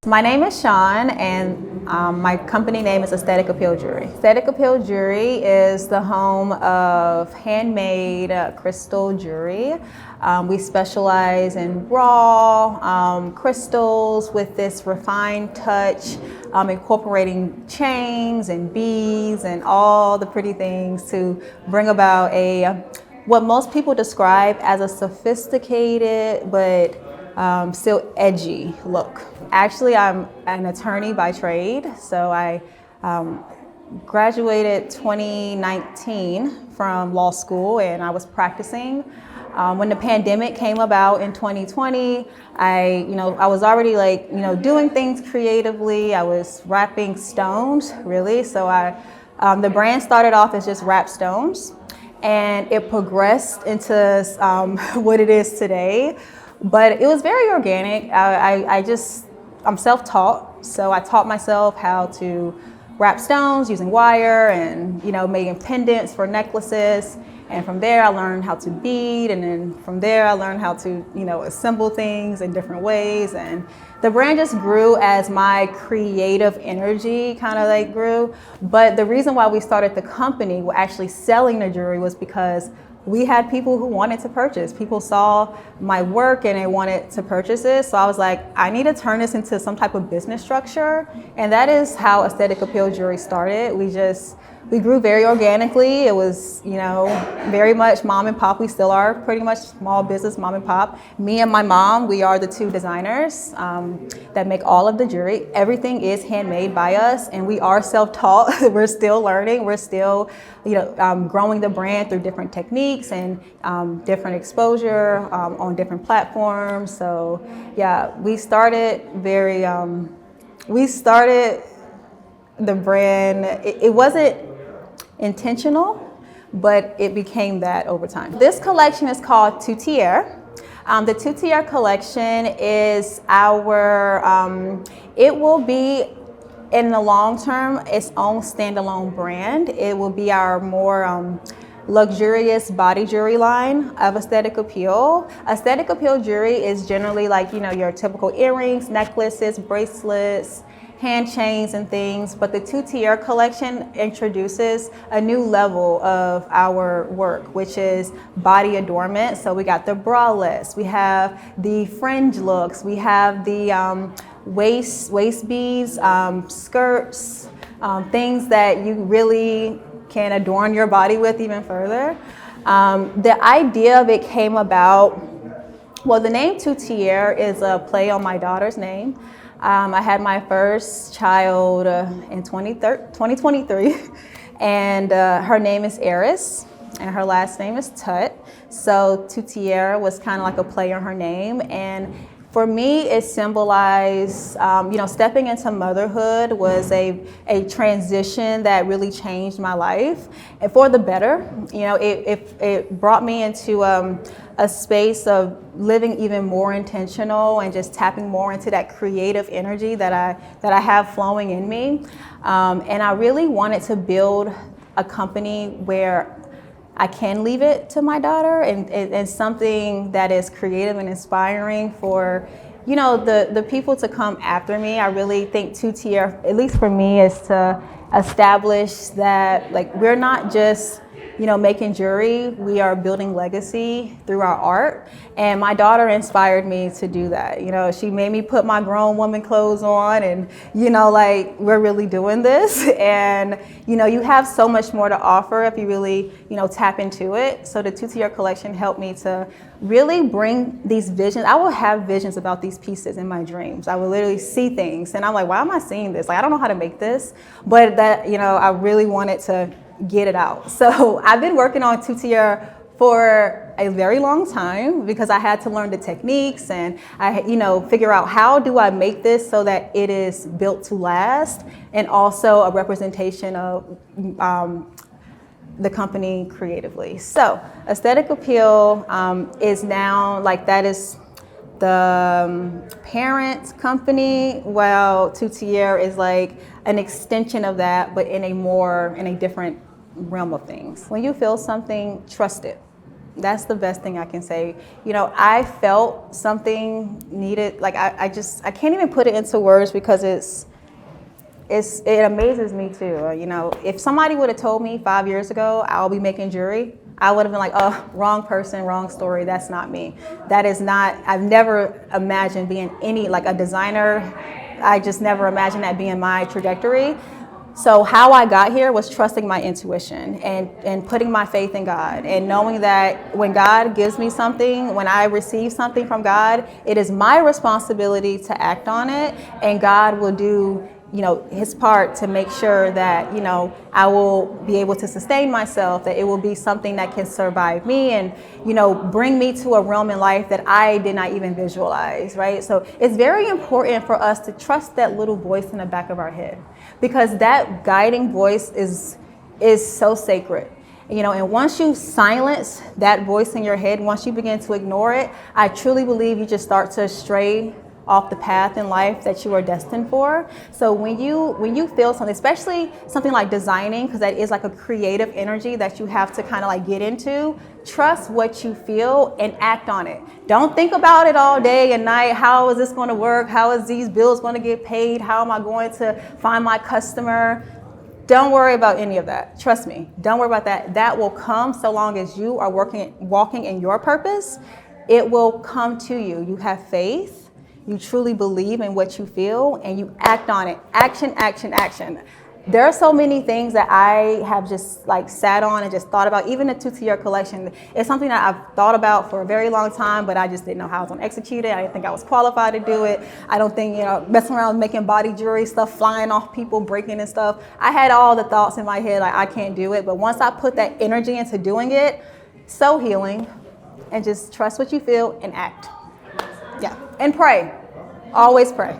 My name is Sean, and my company name is Aesthetic Appeal Jewelry. Aesthetic Appeal Jewelry is the home of handmade crystal jewelry. We specialize in raw crystals with this refined touch, incorporating chains and beads and all the pretty things to bring about what most people describe as a sophisticated but still edgy look. Actually, I'm an attorney by trade, so I graduated 2019 from law school, and I was practicing. When the pandemic came about in 2020, I was already doing things creatively. I was wrapping stones, really. So the brand started off as just wrap stones, and it progressed into what it is today. But it was very organic. I'm self-taught, so I taught myself how to wrap stones using wire and making pendants for necklaces. And from there I learned how to bead, and then from there I learned how to assemble things in different ways. And the brand just grew as my creative energy kind of grew. But the reason why we started the company, actually selling the jewelry, was because we had people who wanted to purchase. People saw my work and they wanted to purchase it. So I was like, I need to turn this into some type of business structure. And that is how Aesthetic Appeal Jewelry started. We grew very organically. It was, very much mom and pop. We still are pretty much small business, mom and pop. Me and my mom, we are the two designers that make all of the jewelry. Everything is handmade by us, and we are self-taught. We're still learning. We're still, growing the brand through different techniques and different exposure on different platforms. So yeah, we started the brand. It wasn't intentional, but it became that over time. This collection is called Tutti. The Tutti collection is it will be, in the long term, its own standalone brand. It will be our more luxurious body jewelry line of Aesthetic Appeal. Aesthetic Appeal jewelry is generally your typical earrings, necklaces, bracelets, hand chains and things, but the Tutti collection introduces a new level of our work, which is body adornment. So we got the bralettes, we have the fringe looks, we have the waist beads, skirts, things that you really can adorn your body with even further. The idea of it came about, the name Tutti is a play on my daughter's name. I had my first child in 2023, and her name is Eris, and her last name is Tutt. So Tutti was kind of like a play on her name. And For me, it symbolized, stepping into motherhood was a transition that really changed my life, and for the better. It brought me into a space of living even more intentional and just tapping more into that creative energy that I have flowing in me. And I really wanted to build a company where I can leave it to my daughter and something that is creative and inspiring for, the people to come after me. I really think Tutti, at least for me, is to establish that we're not just making jewelry, we are building legacy through our art. And my daughter inspired me to do that. She made me put my grown woman clothes on and, we're really doing this. And, you have so much more to offer if you really, tap into it. So the Tutti collection helped me to really bring these visions. I will have visions about these pieces in my dreams. I will literally see things and I'm like, why am I seeing this? I don't know how to make this, but that, I really wanted to get it out. So I've been working on Tutti for a very long time because I had to learn the techniques and I, figure out how do I make this so that it is built to last and also a representation of the company creatively. So aesthetic appeal is now that is the parent company, while Tutti is an extension of that, but in a different realm of things. When you feel something, trust it. That's the best thing I can say. I felt something needed. I can't even put it into words because it amazes me too. If somebody would have told me 5 years ago I'll be making jewelry, I would have been like, oh, wrong person, wrong story. That's not me. That is not, I've never imagined being a designer. I just never imagined that being my trajectory. So how I got here was trusting my intuition and putting my faith in God and knowing that when God gives me something, when I receive something from God, it is my responsibility to act on it, and God will do his part to make sure that, I will be able to sustain myself, that it will be something that can survive me and, bring me to a realm in life that I did not even visualize, right? So it's very important for us to trust that little voice in the back of our head, because that guiding voice is so sacred. And once you silence that voice in your head, once you begin to ignore it, I truly believe you just start to stray off the path in life that you are destined for. So when you feel something, especially something like designing, because that is a creative energy that you have to kind of get into, trust what you feel and act on it. Don't think about it all day and night. How is this going to work? How is these bills going to get paid? How am I going to find my customer? Don't worry about any of that. Trust me. Don't worry about that. That will come so long as you are walking in your purpose. It will come to you. You have faith. You truly believe in what you feel and you act on it. Action, action, action. There are so many things that I have just sat on and just thought about. Even the Tutti collection, it's something that I've thought about for a very long time, but I just didn't know how I was going to execute it. I didn't think I was qualified to do it. I don't think, messing around making body jewelry, stuff flying off people, breaking and stuff. I had all the thoughts in my head, I can't do it. But once I put that energy into doing it, so healing. And just trust what you feel and act. Yeah, and pray. Always pray.